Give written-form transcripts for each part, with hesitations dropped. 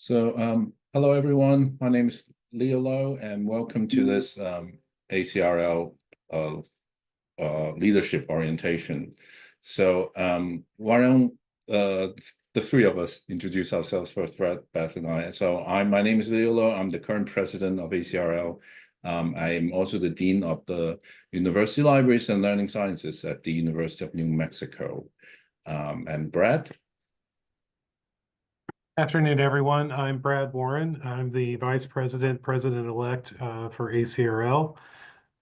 Hello everyone. My name is Leo Lowe, and welcome to this ACRL leadership orientation. Why don't the three of us introduce ourselves first, Brad, Beth, and I. My name is Leo Lowe. I'm the current president of ACRL. I am also the dean of the University Libraries and Learning Sciences at the University of New Mexico. And Brad? Afternoon, everyone. I'm Brad Warren. I'm the Vice President, President-elect for ACRL,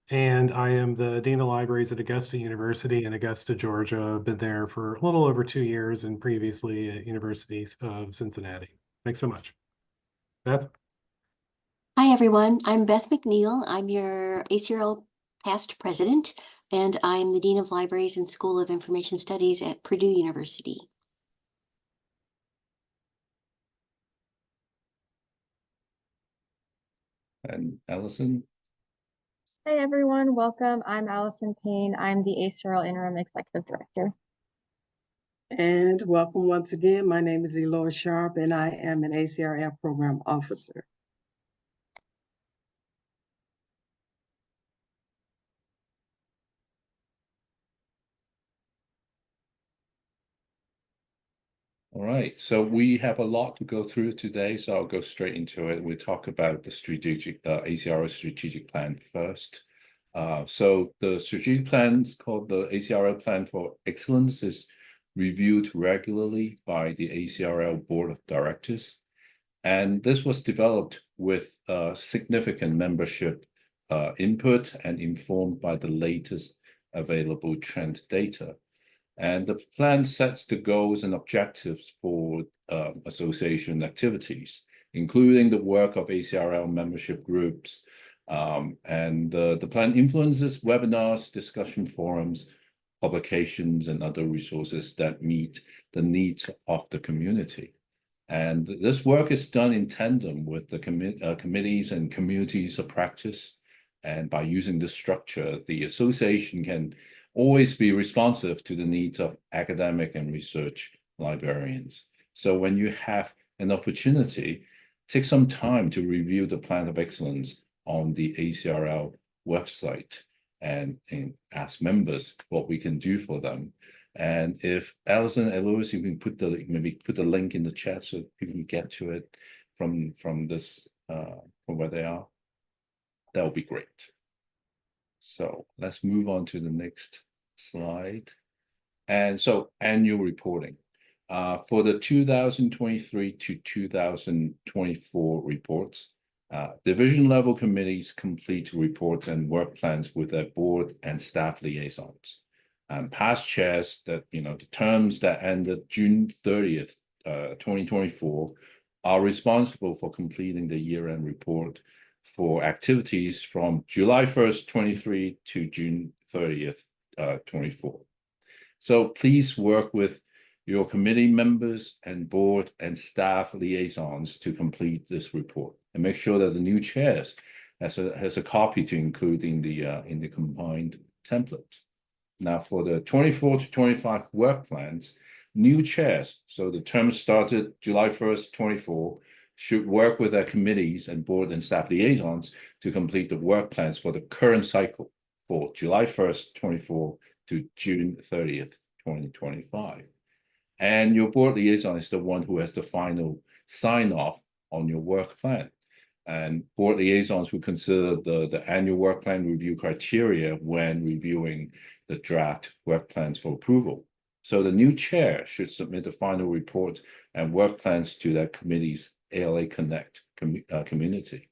and I am the Dean of Libraries at Augusta University in Augusta, Georgia. I've been there for a little over 2 years and previously at University of Cincinnati. Thanks so much. Beth? Hi, everyone. I'm Beth McNeil. I'm your ACRL past president, and I'm the Dean of Libraries and School of Information Studies at Purdue University. And Allison? Hey everyone, welcome. I'm Allison Payne. I'm the ACRL Interim Executive Director. And welcome once again. My name is Eloy Sharp, and I am an ACRL Program Officer. All right, so we have a lot to go through today, so I'll go straight into it. We'll talk about the strategic ACRL strategic plan first. So the strategic plan is called the ACRL Plan for Excellence, is reviewed regularly by the ACRL Board of Directors. And this was developed with significant membership input and informed by the latest available trend data. And the plan sets the goals and objectives for association activities, including the work of ACRL membership groups. And the plan influences webinars, discussion forums, publications, and other resources that meet the needs of the community. And this work is done in tandem with the committees and communities of practice. And by using this structure, the association can always be responsive to the needs of academic and research librarians. So when you have an opportunity, take some time to review the Plan of Excellence on the ACRL website and ask members what we can do for them. And if Allison and Louis, you can maybe put the link in the chat so people can get to it from this from where they are, that would be great. So let's move on to the next slide. And so annual reporting. For the 2023 to 2024 reports, division level committees complete reports and work plans with their board and staff liaisons. Past chairs that, the terms that ended June 30th, 2024 are responsible for completing the year-end report for activities from July 1st, 23 to June 30th, 24. So please work with your committee members and board and staff liaisons to complete this report, and make sure that the new chairs has a copy to include in the combined template. Now for the 24 to 25 work plans, new chairs, so the term started July 1st, 24, should work with their committees and board and staff liaisons to complete the work plans for the current cycle for July 1st, 24 to June 30th, 2025. And your board liaison is the one who has the final sign off on your work plan. And board liaisons will consider the annual work plan review criteria when reviewing the draft work plans for approval. So the new chair should submit the final report and work plans to that committee's ALA Connect community.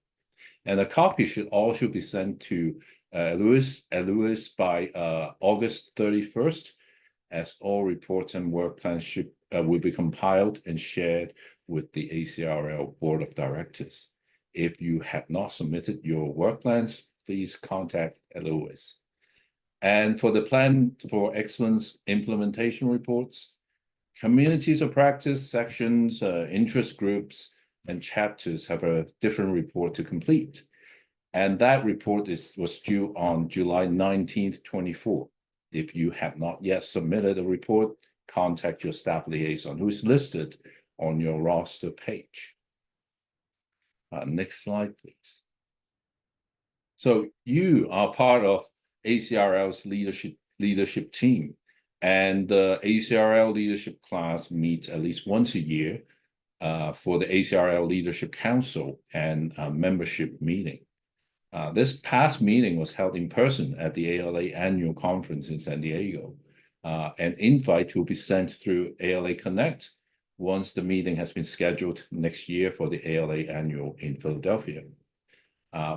And a copy should also be sent to Louis by August 31st, as all reports and work plans will be compiled and shared with the ACRL Board of Directors. If you have not submitted your work plans, please contact Louis. And for the Plan for Excellence implementation reports, communities of practice sections, interest groups, and chapters have a different report to complete. And that report was due on July 19th, 24. If you have not yet submitted a report, contact your staff liaison, who is listed on your roster page. Next slide, please. So you are part of ACRL's leadership team, and the ACRL leadership class meets at least once a year for the ACRL Leadership Council and membership meeting. This past meeting was held in person at the ALA annual conference in San Diego. An invite will be sent through ALA Connect once the meeting has been scheduled next year for the ALA annual in Philadelphia.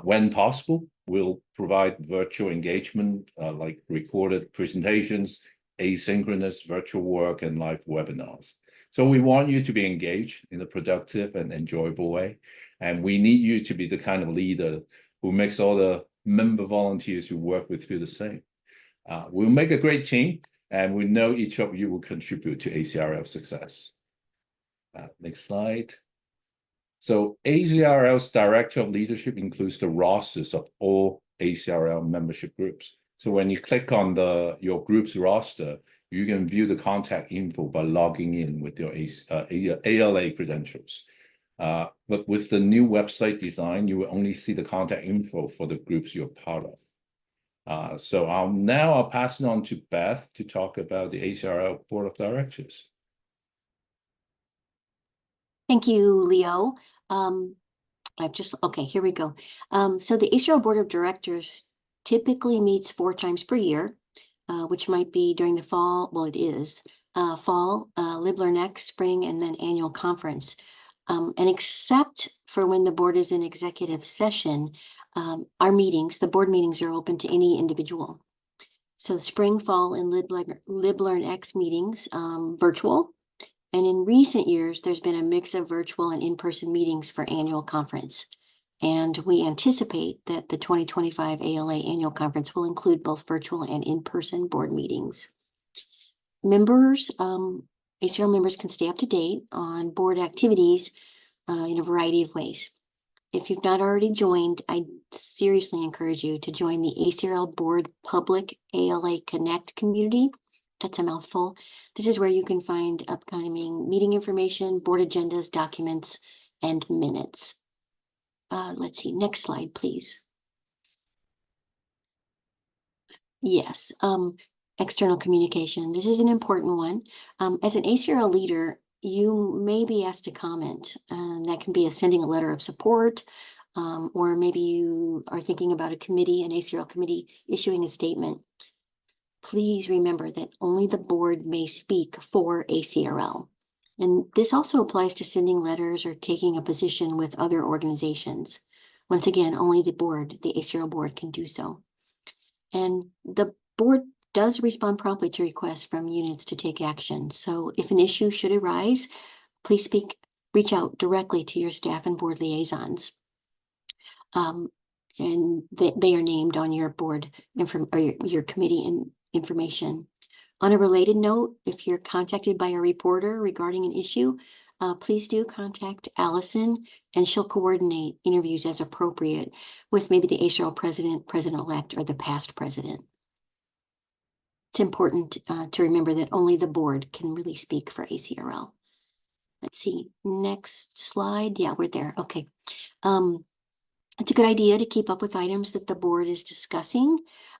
When possible, we'll provide virtual engagement like recorded presentations, asynchronous virtual work, and live webinars. So we want you to be engaged in a productive and enjoyable way. And we need you to be the kind of leader who makes all the member volunteers you work with feel the same. We'll make a great team, and we know each of you will contribute to ACRL success. Next slide. So ACRL's Director of Leadership includes the rosters of all ACRL membership groups. So when you click on your group's roster, you can view the contact info by logging in with your ALA credentials. But with the new website design, you will only see the contact info for the groups you're part of. So I'll pass it on to Beth to talk about the ACRL Board of Directors. Thank you, Leo. Okay, here we go. So the ACRL Board of Directors typically meets 4 times per year, which might be during the fall. Well, it is fall, Live Learn Next, spring, and then annual conference. And except for when the board is in executive session, our meetings, the board meetings, are open to any individual. So spring, fall, and Live Learn X meetings, virtual. And in recent years, there's been a mix of virtual and in-person meetings for annual conference. And we anticipate that the 2025 ALA annual conference will include both virtual and in-person board meetings. Members, ACRL members can stay up to date on board activities in a variety of ways. If you've not already joined, I seriously encourage you to join the ACRL Board Public ALA Connect community. That's a mouthful. This is where you can find upcoming meeting information, board agendas, documents, and minutes. Let's see, next slide, please. Yes, external communication. This is an important one. As an ACRL leader, you may be asked to comment, and that can be sending a letter of support, or maybe you are thinking about a committee, an ACRL committee, issuing a statement. Please remember that only the board may speak for ACRL. And this also applies to sending letters or taking a position with other organizations. Once again, only the board, the ACRL board, can do so. And the board does respond promptly to requests from units to take action. So if an issue should arise, please reach out directly to your staff and board liaisons. And they are named on your board or your committee information. On a related note, if you're contacted by a reporter regarding an issue, please do contact Allison, and she'll coordinate interviews as appropriate with maybe the ACRL president, president-elect, or the past president. It's important to remember that only the board can really speak for ACRL. Let's see, next slide. Yeah, we're there. Okay. It's a good idea to keep up with items that the board is discussing,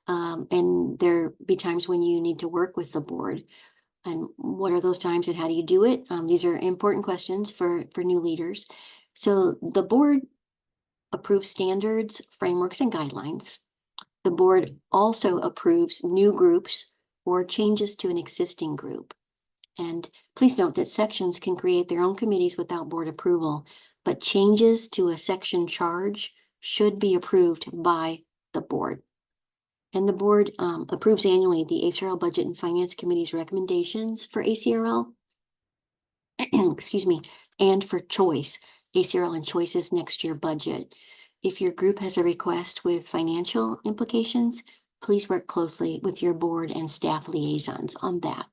and there be times when you need to work with the board. And what are those times and how do you do it? These are important questions for new leaders. So the board approves standards, frameworks, and guidelines. The board also approves new groups or changes to an existing group. And please note that sections can create their own committees without board approval, but changes to a section charge should be approved by the board. And the board approves annually the ACRL Budget and Finance Committee's recommendations for ACRL, excuse me, and for Choice, ACRL and Choice's next year budget. If your group has a request with financial implications, please work closely with your board and staff liaisons on that.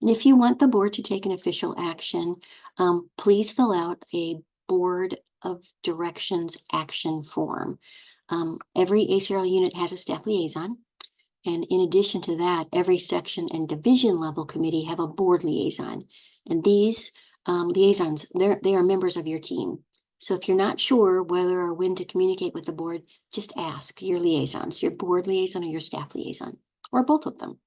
And if you want the board to take an official action, please fill out a Board of Directions action form. Every ACRL unit has a staff liaison. And in addition to that, every section and division level committee have a board liaison. And these liaisons, they are members of your team. So if you're not sure whether or when to communicate with the board, just ask your liaisons, your board liaison or your staff liaison, or both of them.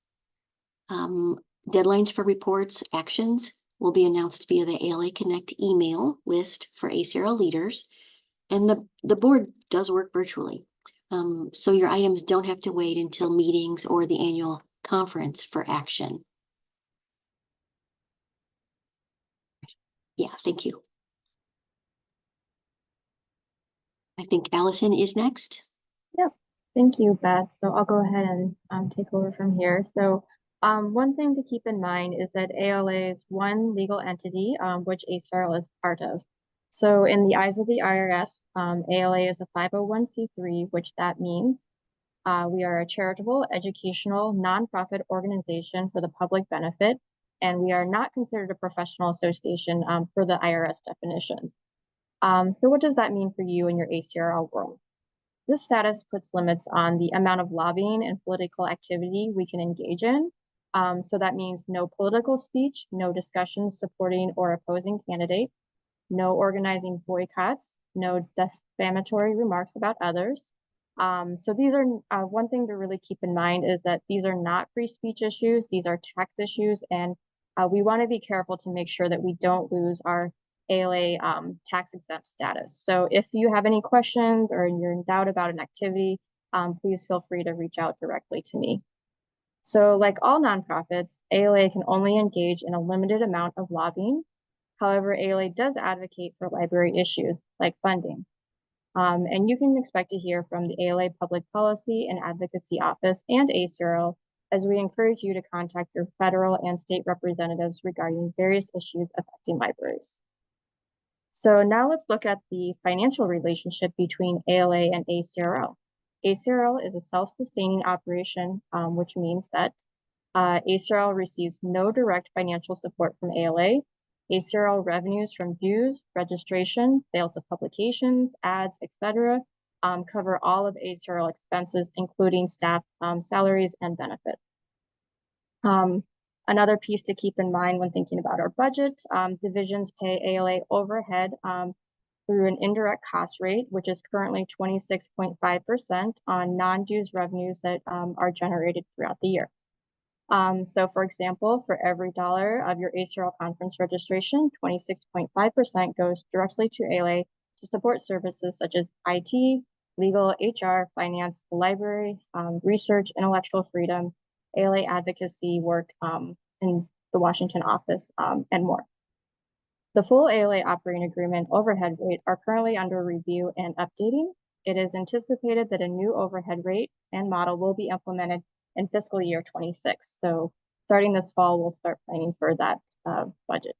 Deadlines for reports, actions will be announced via the ALA Connect email list for ACRL leaders. And the board does work virtually. So your items don't have to wait until meetings or the annual conference for action. Yeah, thank you. I think Allison is next. Yep. Thank you, Beth. So I'll go ahead and take over from here. So one thing to keep in mind is that ALA is one legal entity which ACRL is part of. So in the eyes of the IRS, ALA is a 501c3, which that means we are a charitable, educational, nonprofit organization for the public benefit, and we are not considered a professional association for the IRS definitions. So what does that mean for you in your ACRL world? This status puts limits on the amount of lobbying and political activity we can engage in. So that means no political speech, no discussions supporting or opposing candidates, no organizing boycotts, no defamatory remarks about others. So these are one thing to really keep in mind is that these are not free speech issues, these are tax issues, and we want to be careful to make sure that we don't lose our ALA tax exempt status. So if you have any questions or you're in doubt about an activity, please feel free to reach out directly to me. So like all nonprofits, ALA can only engage in a limited amount of lobbying. However, ALA does advocate for library issues like funding. And you can expect to hear from the ALA Public Policy and Advocacy Office and ACRL as we encourage you to contact your federal and state representatives regarding various issues affecting libraries. So now let's look at the financial relationship between ALA and ACRL. ACRL is a self-sustaining operation, which means that ACRL receives no direct financial support from ALA. ACRL revenues from dues, registration, sales of publications, ads, etc., cover all of ACRL expenses, including staff salaries and benefits. Another piece to keep in mind when thinking about our budget, divisions pay ALA overhead through an indirect cost rate, which is currently 26.5% on non-dues revenues that are generated throughout the year. So for example, for every dollar of your ACRL conference registration, 26.5% goes directly to ALA to support services such as IT, legal, HR, finance, the library, research, intellectual freedom, ALA advocacy work in the Washington office, and more. The full ALA operating agreement overhead rate are currently under review and updating. It is anticipated that a new overhead rate and model will be implemented in fiscal year 26. So starting this fall, we'll start planning for that budget.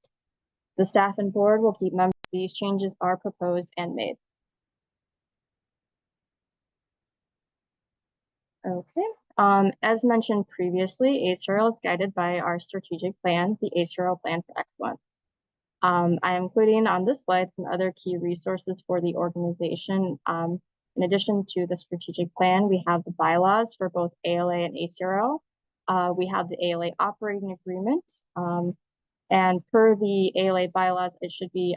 The staff and board will keep members. These changes are proposed and made. Okay. As mentioned previously, ACRL is guided by our strategic plan, the ACRL Plan for Excellence. I am including on this slide some other key resources for the organization. In addition to the strategic plan, we have the bylaws for both ALA and ACRL. We have the ALA operating agreement. And per the ALA bylaws,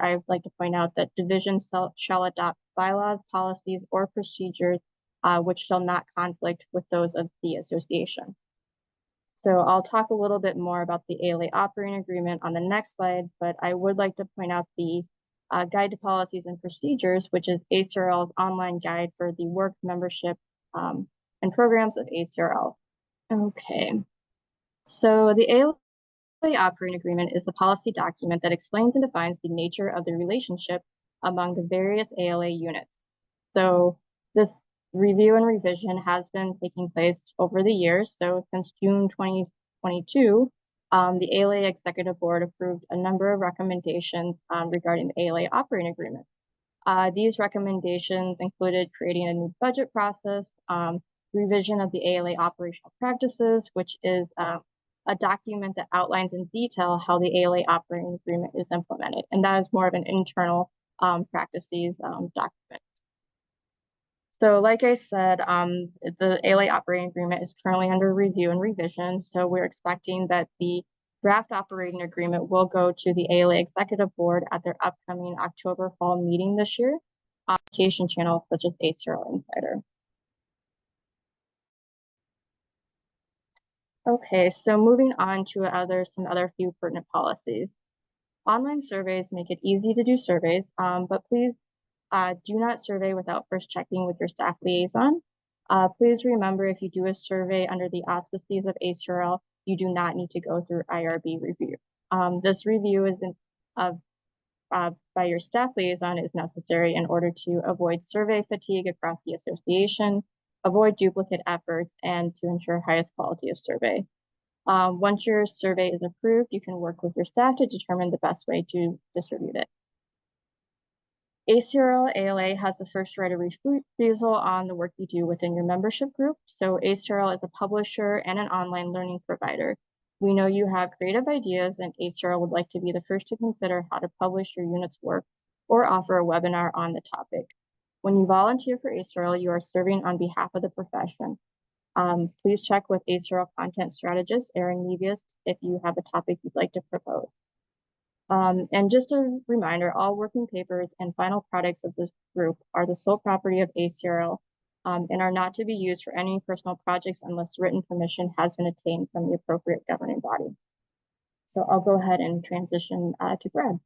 I would like to point out that divisions shall adopt bylaws, policies, or procedures which shall not conflict with those of the association. So I'll talk a little bit more about the ALA operating agreement on the next slide, but I would like to point out the Guide to Policies and Procedures, which is ACRL's online guide for the work, membership, and programs of ACRL. Okay, so the ALA operating agreement is the policy document that explains and defines the nature of the relationship among the various ALA units. So this review and revision has been taking place over the years. So since June 2022, the ALA Executive Board approved a number of recommendations regarding the ALA operating agreement. These recommendations included creating a new budget process, revision of the ALA operational practices, which is a document that outlines in detail how the ALA operating agreement is implemented. And that is more of an internal practices document. So like I said, the ALA operating agreement is currently under review and revision. So we're expecting that the Draft operating agreement will go to the ALA Executive Board at their upcoming October fall meeting this year, application channels such as ACRL Insider. Okay, so moving on to some other few pertinent policies. Online surveys make it easy to do surveys, but please do not survey without first checking with your staff liaison. Please remember, if you do a survey under the auspices of ACRL, you do not need to go through IRB review. This review by your staff liaison is necessary in order to avoid survey fatigue across the association, avoid duplicate efforts, and to ensure highest quality of survey. Once your survey is approved, you can work with your staff to determine the best way to distribute it. ACRL ALA has the first right of refusal on the work you do within your membership group. So ACRL is a publisher and an online learning provider. We know you have creative ideas, and ACRL would like to be the first to consider how to publish your unit's work or offer a webinar on the topic. When you volunteer for ACRL, you are serving on behalf of the profession. Please check with ACRL content strategist Erin Nevius if you have a topic you'd like to propose. And just a reminder, all working papers and final products of this group are the sole property of ACRL and are not to be used for any personal projects unless written permission has been obtained from the appropriate governing body. So I'll go ahead and transition to Brad.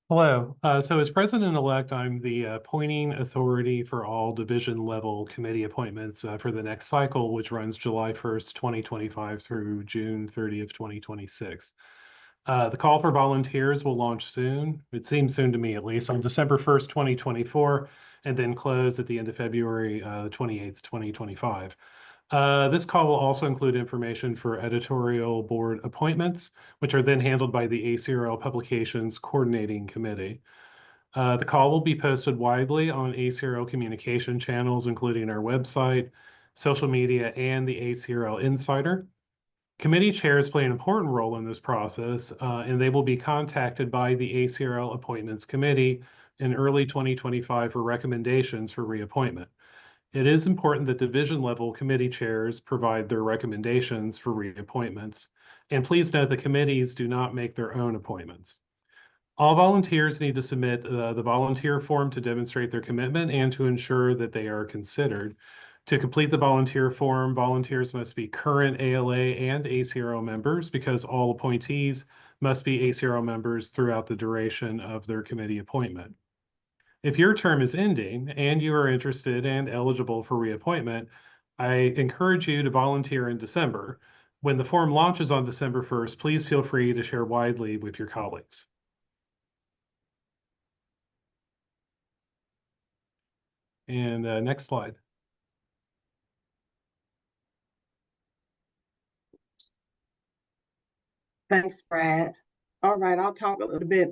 Hello. So as president-elect, I'm the appointing authority for all division-level committee appointments for the next cycle, which runs July 1st, 2025 through June 30th, 2026. The call for volunteers will launch soon. It seems soon to me, at least, on December 1st, 2024, and then close at the end of February 28th, 2025. This call will also include information for editorial board appointments, which are then handled by the ACRL Publications Coordinating Committee. The call will be posted widely on ACRL communication channels, including our website, social media, and the ACRL Insider. Committee chairs play an important role in this process, and they will be contacted by the ACRL Appointments Committee in early 2025 for recommendations for reappointment. It is important that division-level committee chairs provide their recommendations for reappointments, and please note that committees do not make their own appointments. All volunteers need to submit the volunteer form to demonstrate their commitment and to ensure that they are considered. To complete the volunteer form, volunteers must be current ALA and ACRL members, because all appointees must be ACRL members throughout the duration of their committee appointment. If your term is ending and you are interested and eligible for reappointment, I encourage you to volunteer in December. When the form launches on December 1st, please feel free to share widely with your colleagues. And next slide. Thanks, Brad. All right, I'll talk a little bit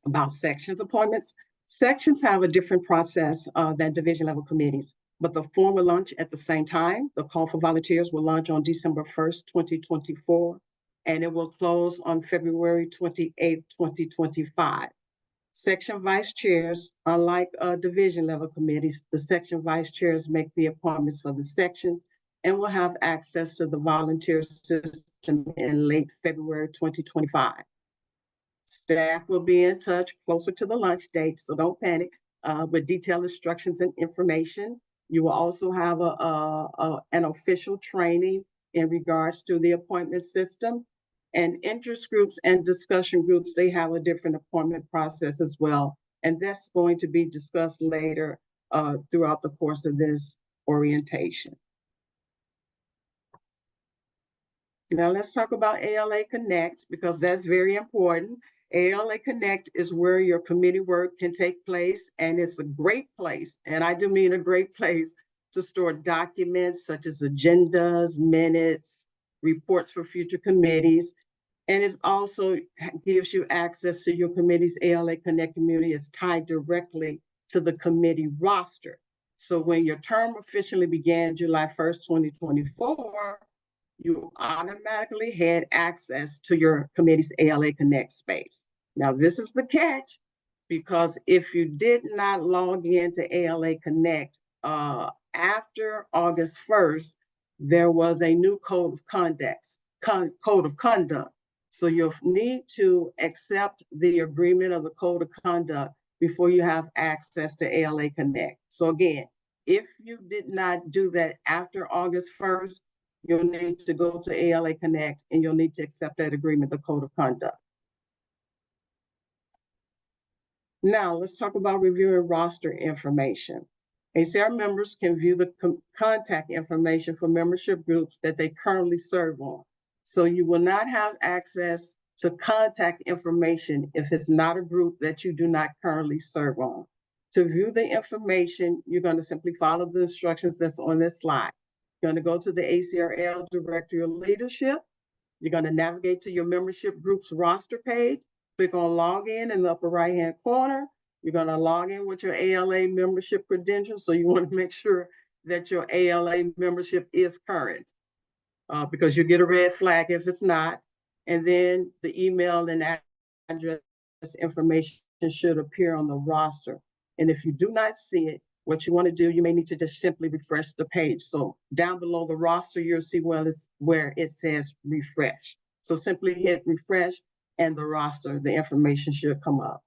about sections appointments. Sections have a different process than division level committees, but the form will launch at the same time. The call for volunteers will launch on December 1st, 2024, and it will close on February 28th, 2025. Section vice chairs, unlike division level committees, the section vice chairs make the appointments for the sections and will have access to the volunteer system in late February 2025. Staff will be in touch closer to the launch date, so don't panic, with detailed instructions and information. You will also have an official training in regards to the appointment system. And interest groups and discussion groups, they have a different appointment process as well. And that's going to be discussed later throughout the course of this orientation. Now let's talk about ALA Connect, because that's very important. ALA Connect is where your committee work can take place, and it's a great place, and I do mean a great place, to store documents such as agendas, minutes, reports for future committees. And it also gives you access to your committee's ALA Connect community. It's tied directly to the committee roster. So when your term officially began July 1st, 2024, you automatically had access to your committee's ALA Connect space. Now, this is the catch, because if you did not log into ALA Connect after August 1st, there was a new code of conduct. So you'll need to accept the agreement of the code of conduct before you have access to ALA Connect. So again, if you did not do that after August 1st, you'll need to go to ALA Connect and you'll need to accept that agreement, the code of conduct. Now let's talk about reviewing roster information. ACR members can view the contact information for membership groups that they currently serve on. So you will not have access to contact information if it's not a group that you do not currently serve on. To view the information, you're going to simply follow the instructions that's on this slide. You're going to go to the ACRL Directory of Leadership. You're going to navigate to your membership group's roster page. Click on Login in the upper right-hand corner. You're going to log in with your ALA membership credentials. So you want to make sure that your ALA membership is current because you get a red flag if it's not. And then the email and address information should appear on the roster. And if you do not see it, what you want to do, you may need to just simply refresh the page. So down below the roster, you'll see where it says refresh. So simply hit refresh and the roster, the information should come up.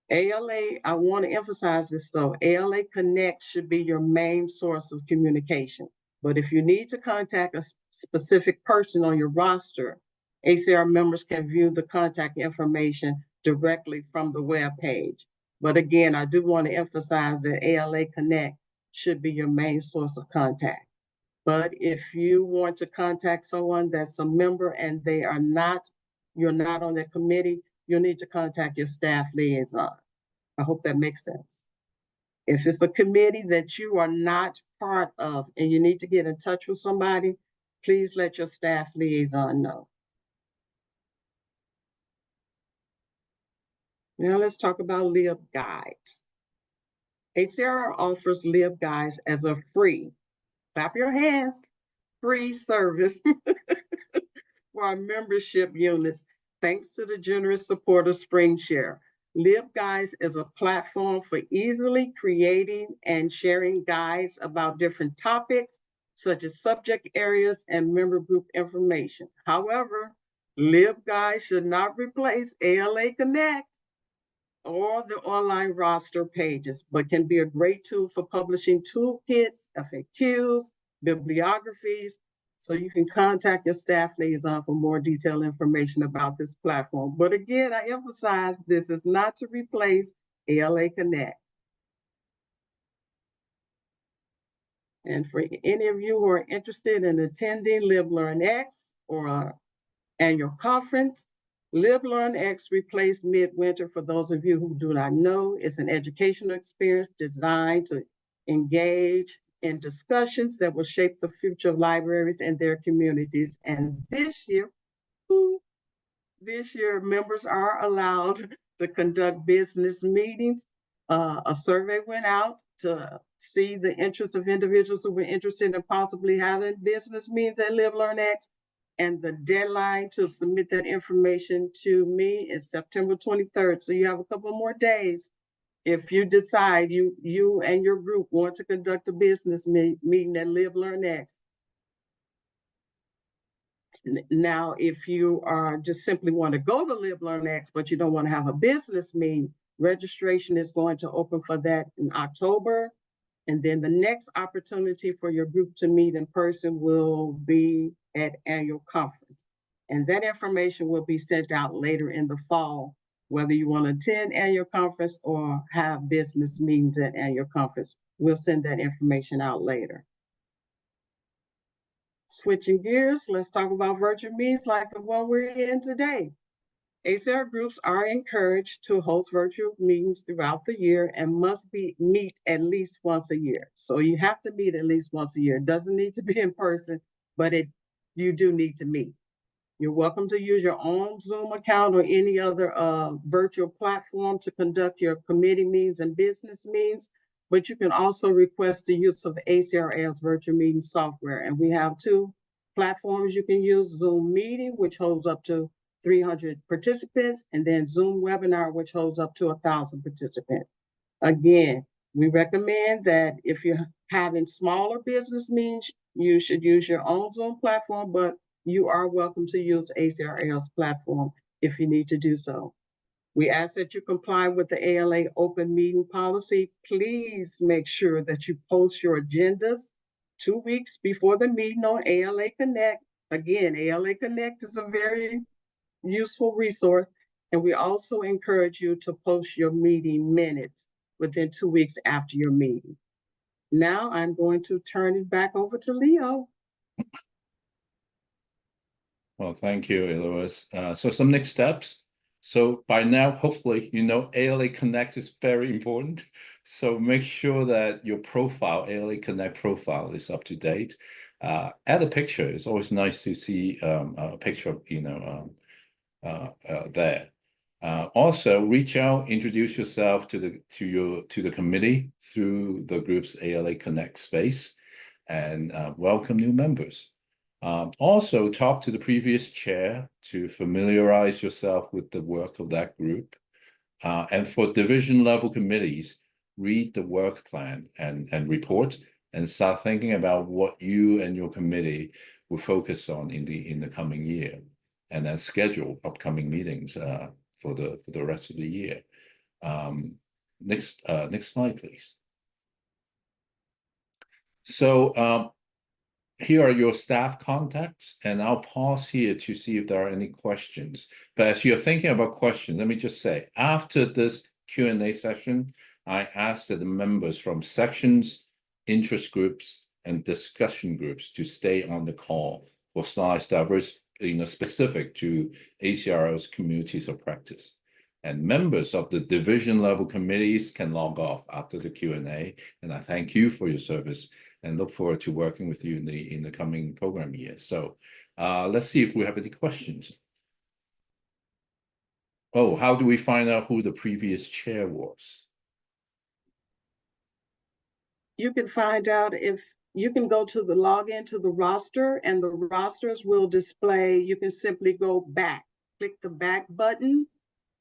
ALA, I want to emphasize this though, ALA Connect should be your main source of communication. But if you need to contact a specific person on your roster, ACR members can view the contact information directly from the web page. But again, I do want to emphasize that ALA Connect should be your main source of contact. But if you want to contact someone that's a member and you're not on that committee, you'll need to contact your staff liaison. I hope that makes sense. If it's a committee that you are not part of and you need to get in touch with somebody, please let your staff liaison know. Now let's talk about LibGuides. ACR offers LibGuides as a free, clap your hands, free service for our membership units, thanks to the generous support of SpringShare. LibGuides is a platform for easily creating and sharing guides about different topics, such as subject areas and member group information. However, LibGuides should not replace ALA Connect or the online roster pages, but can be a great tool for publishing toolkits, FAQs, bibliographies, so you can contact your staff liaison for more detailed information about this platform. But again, I emphasize this is not to replace ALA Connect. And for any of you who are interested in attending LibLearnX or our annual conference, LibLearnX replaced Midwinter. For those of you who do not know, it's an educational experience designed to engage in discussions that will shape the future of libraries and their communities. And this year, members are allowed to conduct business meetings. A survey went out to see the interest of individuals who were interested in possibly having business meetings at LibLearnX. And the deadline to submit that information to me is September 23rd. So you have a couple more days. If you decide you and your group want to conduct a business meeting at LibLearnX. Now, if you are just simply want to go to LibLearnX, but you don't want to have a business meeting, registration is going to open for that in October. And then the next opportunity for your group to meet in person will be at annual conference. And that information will be sent out later in the fall, whether you want to attend annual conference or have business meetings at annual conference. We'll send that information out later. Switching gears, let's talk about virtual meetings like the one we're in today. ACR groups are encouraged to host virtual meetings throughout the year and must meet at least once a year. So you have to meet at least once a year. It doesn't need to be in person, but you do need to meet. You're welcome to use your own Zoom account or any other virtual platform to conduct your committee meetings and business meetings, but you can also request the use of ACRL's virtual meeting software. And we have two platforms you can use: Zoom Meeting, which holds up to 300 participants, and then Zoom Webinar, which holds up to 1,000 participants. Again, We recommend that if you're having smaller business meetings, you should use your own Zoom platform, but you are welcome to use ACRL's platform if you need to do so. We ask that you comply with the ALA open meeting policy. Please make sure that you post your agendas 2 weeks before the meeting on ALA Connect. Again, ALA Connect is a very useful resource, and we also encourage you to post your meeting minutes within 2 weeks after your meeting. Now I'm going to turn it back over to Leo. Well, thank you, Eloise. So some next steps. So by now, hopefully, you know, ALA Connect is very important. So make sure that your profile, ALA Connect profile, is up to date. Add a picture. It's always nice to see a picture of, you know, there. Also, reach out, introduce yourself to the committee through the group's ALA Connect space, and welcome new members. Also, talk to the previous chair to familiarize yourself with the work of that group. And for division level committees, read the work plan and report, and start thinking about what you and your committee will focus on in the coming year, and then schedule upcoming meetings for the rest of the year. Next slide, please. So here are your staff contacts, and I'll pause here to see if there are any questions. But as you're thinking about questions, let me just say, after this Q&A session, I asked that the members from sections, interest groups, and discussion groups to stay on the call for slides that are, you know, specific to ACRL's communities of practice. And members of the division level committees can log off after the Q&A. And I thank you for your service, and look forward to working with you in the coming program year. So let's see if we have any questions. Oh, how do we find out who the previous chair was? You can find out if you can go to the login to the roster, and the rosters will display. You can simply go back, click the back button,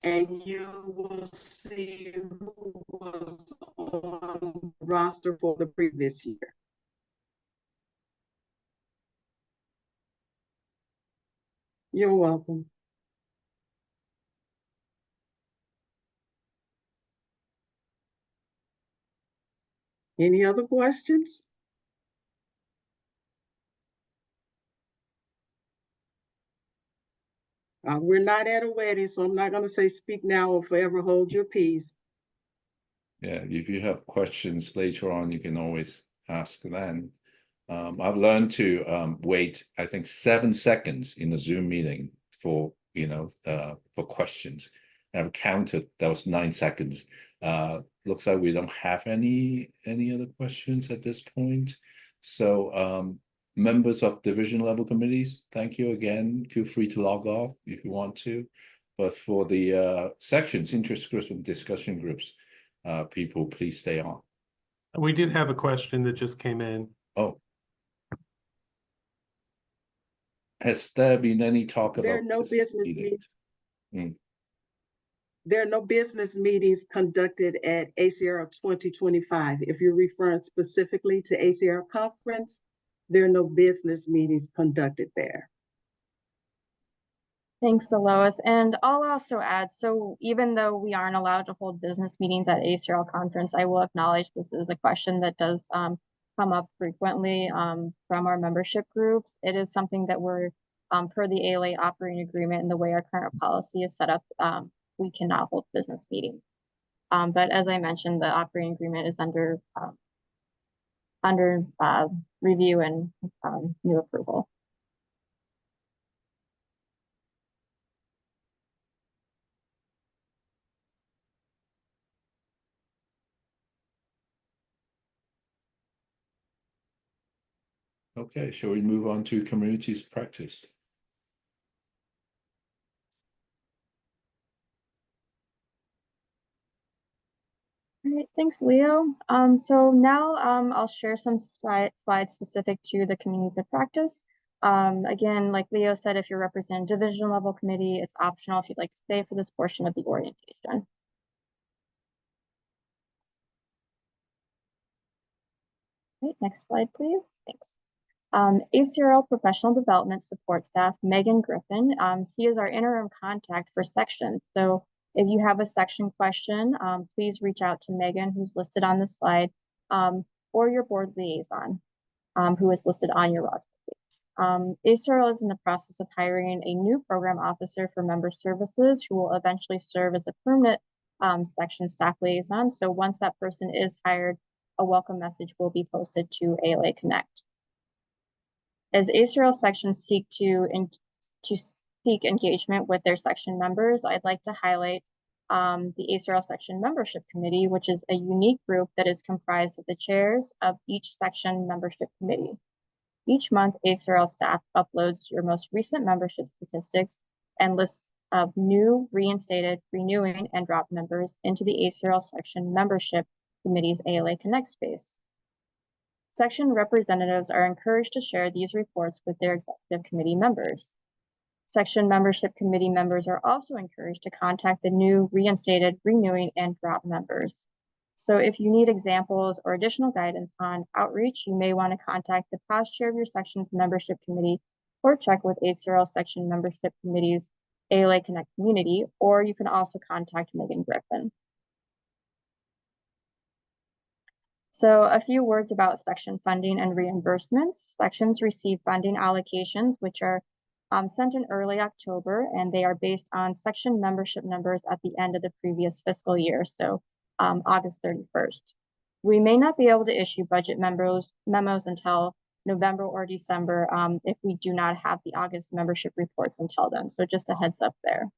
and you will see who was on the roster for the previous year. You're welcome. Any other questions? We're not at a wedding, so I'm not going to say speak now or forever hold your peace. Yeah, if you have questions later on, you can always ask then. I've learned to wait, I think, 7 seconds in the Zoom meeting for, you know, for questions. And I've counted, that was 9 seconds. Looks like we don't have any other questions at this point. So members of division level committees, thank you again. Feel free to log off if you want to. But for the sections, interest groups, and discussion groups, people, please stay on. We did have a question that just came in. Oh. Has there been any talk about there are no business meetings? Mm. There are no business meetings conducted at ACRL 2025. If you're referring specifically to ACRL conference, there are no business meetings conducted there. Thanks, Lois. And I'll also add, so even though we aren't allowed to hold business meetings at ACRL conference, I will acknowledge this is a question that does come up frequently from our membership groups. It is something that we're, per the ALA operating agreement and the way our current policy is set up, we cannot hold business meetings. But as I mentioned, the operating agreement is under review and new approval. Okay, shall we move on to communities practice? All right, thanks, Leo. So now I'll share some slides specific to the communities of practice. Again, like Leo said, if you're representing division level committee, it's optional if you'd like to stay for this portion of the orientation. Okay, next slide, please. Thanks. ACRL Professional Development Support Staff, Megan Griffin. She is our interim contact for sections. So if you have a section question, please reach out to Megan, who's listed on the slide, or your board liaison, who is listed on your roster page. ACRL is in the process of hiring a new program officer for member services who will eventually serve as a permanent section staff liaison. So once that person is hired, a welcome message will be posted to ALA Connect. As ACRL sections seek to seek engagement with their section members, I'd like to highlight the ACRL Section Membership Committee, which is a unique group that is comprised of the chairs of each section membership committee. Each month, ACRL staff uploads your most recent membership statistics and lists of new, reinstated, renewing, and drop members into the ACRL Section Membership Committee's ALA Connect space. Section representatives are encouraged to share these reports with their executive committee members. Section membership committee members are also encouraged to contact the new, reinstated, renewing, and drop members. So if you need examples or additional guidance on outreach, you may want to contact the past chair of your section's membership committee or check with ACRL Section Membership Committee's ALA Connect community, or you can also contact Megan Griffin. So a few words about section funding and reimbursements. Sections receive funding allocations, which are sent in early October, and they are based on section membership numbers at the end of the previous fiscal year, so August 31st. We may not be able to issue budget memos until November or December if we do not have the August membership reports until then, so just a heads up there.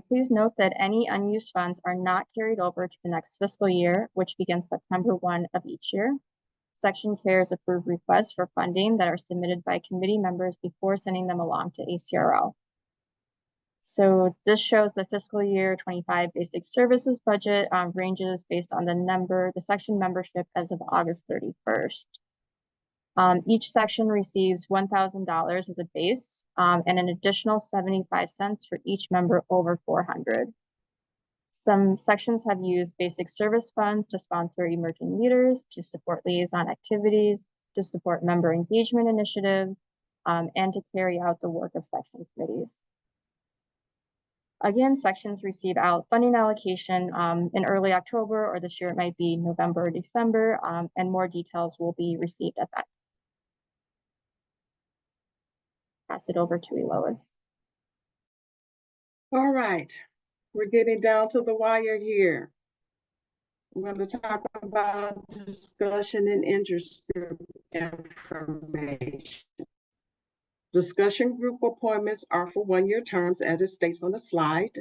Please note that any unused funds are not carried over to the next fiscal year, which begins September 1 of each year. Section chairs approve requests for funding that are submitted by committee members before sending them along to ACRL. So this shows the fiscal year 25 basic services budget ranges based on the section membership as of August 31st. Each section receives $1,000 as a base and an additional 75 cents for each member over 400. Some sections have used basic service funds to sponsor emerging leaders, to support liaison activities, to support member engagement initiatives, and to carry out the work of section committees. Again, sections receive funding allocation in early October, or this year it might be November or December, and more details will be received at that time. Pass it over to Elois. All right, we're getting down to the wire here. I'm going to talk about discussion and interest group information. Discussion group appointments are for one-year terms, as it states on the slide.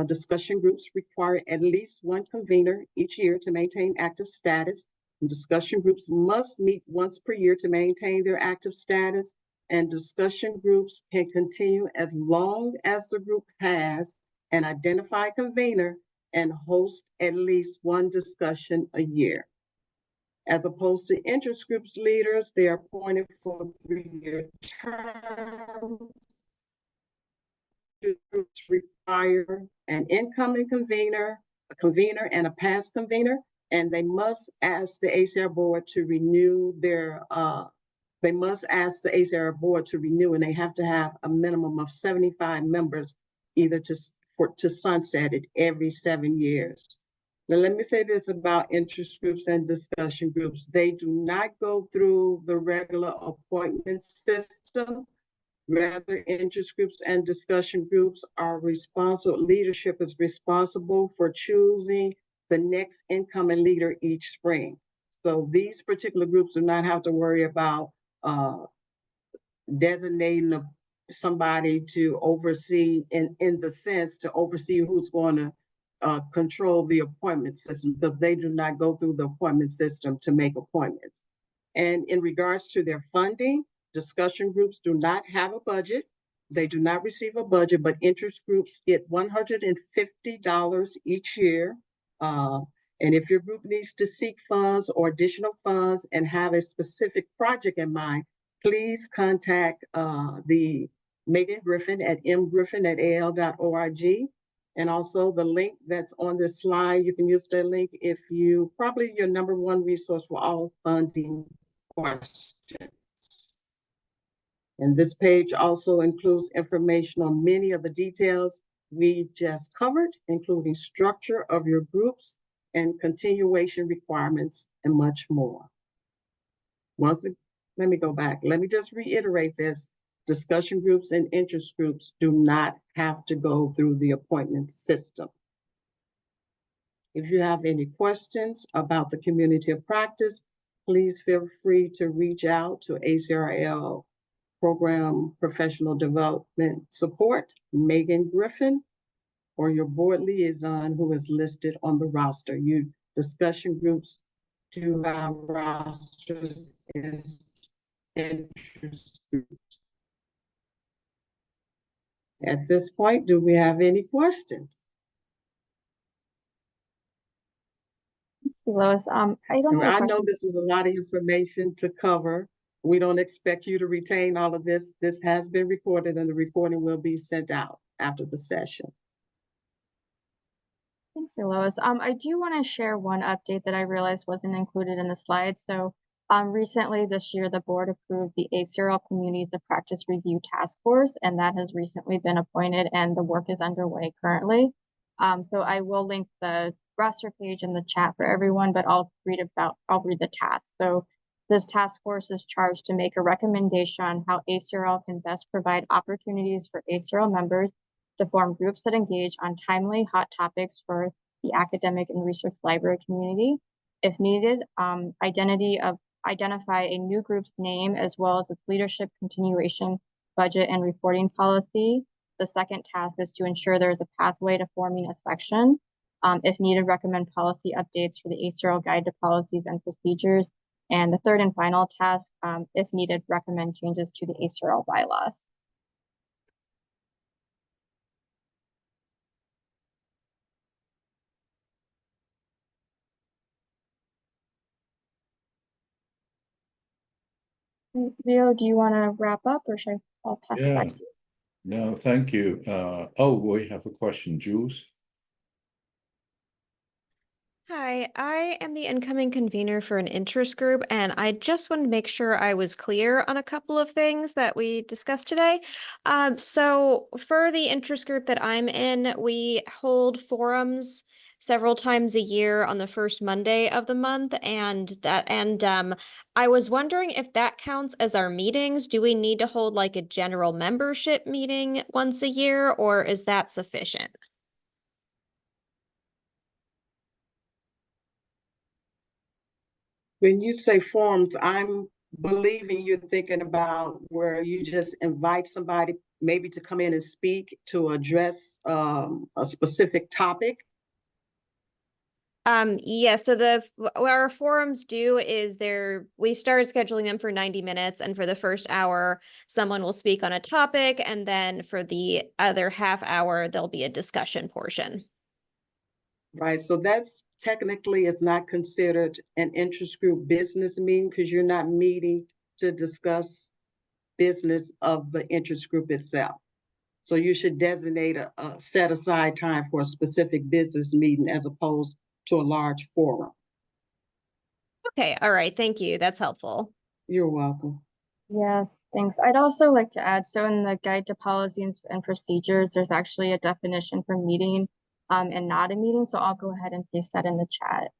Discussion groups require at least one convener each year to maintain active status. And discussion groups must meet once per year to maintain their active status. And discussion groups can continue as long as the group has an identified convener and host at least one discussion a year. As opposed to interest groups leaders, they are appointed for 3-year terms. Groups require an incoming convener, a convener, and a past convener, and they must ask the ACR board to renew their they must ask the ACR board to renew, and they have to have a minimum of 75 members, either to sunset it every 7 years. Now, let me say this about interest groups and discussion groups. They do not go through the regular appointment system. Rather, interest groups and discussion groups are responsible, leadership is responsible for choosing the next incoming leader each spring. So these particular groups do not have to worry about designating somebody to oversee, in the sense to oversee who's going to control the appointment system, because they do not go through the appointment system to make appointments. And in regards to their funding, discussion groups do not have a budget. They do not receive a budget, but interest groups get $150 each year. And if your group needs to seek funds or additional funds and have a specific project in mind, please contact the Megan Griffin at mgriffin@al.org. And also the link that's on this slide, you can use that link if you, probably your number one resource for all funding questions. And this page also includes information on many of the details we just covered, including structure of your groups and continuation requirements and much more. Let me go back. Let me just reiterate this. Discussion groups and interest groups do not have to go through the appointment system. If you have any questions about the community of practice, please feel free to reach out to ACRL Program Professional Development Support, Megan Griffin, or your board liaison who is listed on the roster. You discussion groups do have rosters as interest groups. At this point, do we have any questions? Lois, I don't have a I know question. this was a lot of information to cover. We don't expect you to retain all of this. This has been recorded and the recording will be sent out after the session. Thanks, Lois. I do want to share one update that I realized wasn't included in the slide. So recently this year, the board approved the ACRL Communities of Practice Review Task Force, and that has recently been appointed and the work is underway currently. So I will link the roster page in the chat for everyone, but I'll read the task. So this task force is charged to make a recommendation on how ACRL can best provide opportunities for ACRL members to form groups that engage on timely hot topics for the academic and research library community. If needed, identify a new group's name as well as its leadership, continuation, budget, and reporting policy. The second task is to ensure there is a pathway to forming a section. If needed, recommend policy updates for the ACRL Guide to Policies and Procedures. And the third and final task, if needed, recommend changes to the ACRL bylaws. Leo, do you want to wrap up or should I'll pass it back to you? No, thank you. We have a question, Jules. Hi, I am the incoming convener for an interest group, and I just wanted to make sure I was clear on a couple of things that we discussed today. So for the interest group that I'm in, we hold forums several times a year on the first Monday of the month, and I was wondering if that counts as our meetings. Do we need to hold like a general membership meeting once a year, or is that sufficient? When you say forums, I'm believing you're thinking about where you just invite somebody maybe to come in and speak to address a specific topic. Yeah, so what our forums do is we started scheduling them for 90 minutes, and for the first hour, someone will speak on a topic, and then for the other half hour, there'll be a discussion portion. Right, so that's technically is not considered an interest group business meeting because you're not meeting to discuss business of the interest group itself. So you should designate a set aside time for a specific business meeting as opposed to a large forum. Okay, all right, thank you. That's helpful. You're welcome. Yeah, thanks. I'd also like to add, so in the Guide to Policies and Procedures, there's actually a definition for meeting and not a meeting. So I'll go ahead and paste that in the chat.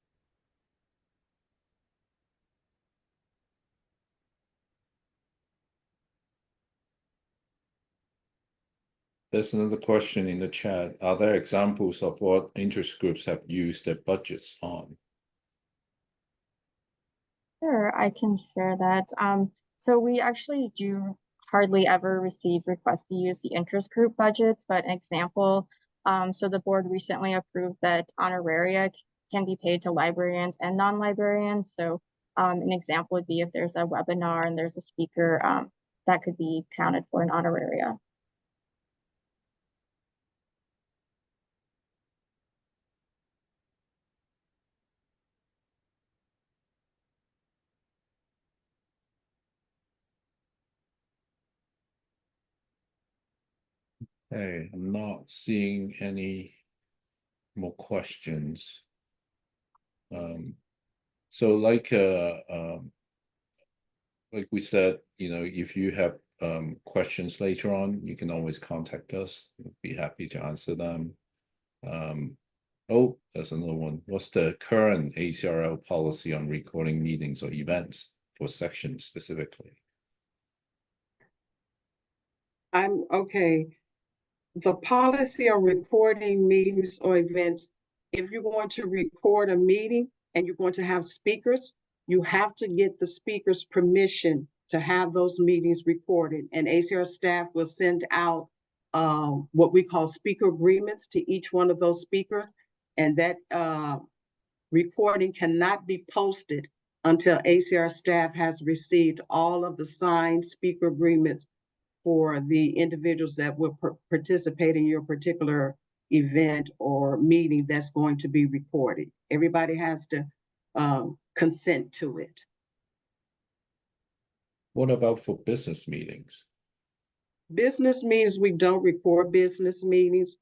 There's another question in the chat. Are there examples of what interest groups have used their budgets on? Sure, I can share that. So we actually do hardly ever receive requests to use the interest group budgets, but an example, so the board recently approved that honoraria can be paid to librarians and non-librarians. So an example would be if there's a webinar and there's a speaker, that could be counted for an honoraria. Hey, I'm not seeing any more questions. So like we said, if you have questions later on, you can always contact us. We'll be happy to answer them. Oh, there's another one. What's the current ACRL policy on recording meetings or events for sections specifically? I'm okay. The policy on recording meetings or events, if you're going to record a meeting and you're going to have speakers, you have to get the speaker's permission to have those meetings recorded. And ACRL staff will send out what we call speaker agreements to each one of those speakers. And that recording cannot be posted until ACRL staff has received all of the signed speaker agreements for the individuals that will participate in your particular event or meeting that's going to be recorded. Everybody has to consent to it. What about for business meetings? Business meetings, we don't record business meetings.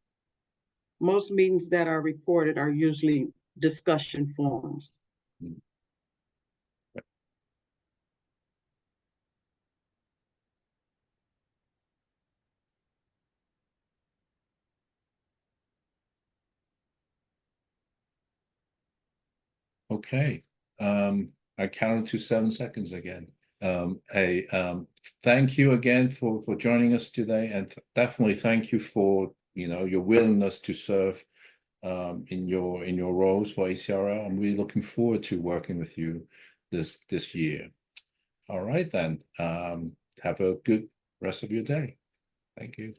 Most meetings that are recorded are usually discussion forums. Okay. I counted to 7 seconds again. Thank you again for joining us today, and definitely thank you for your willingness to serve in your roles for ACRL. I'm really looking forward to working with you this year. All right then. Have a good rest of your day. Thank you.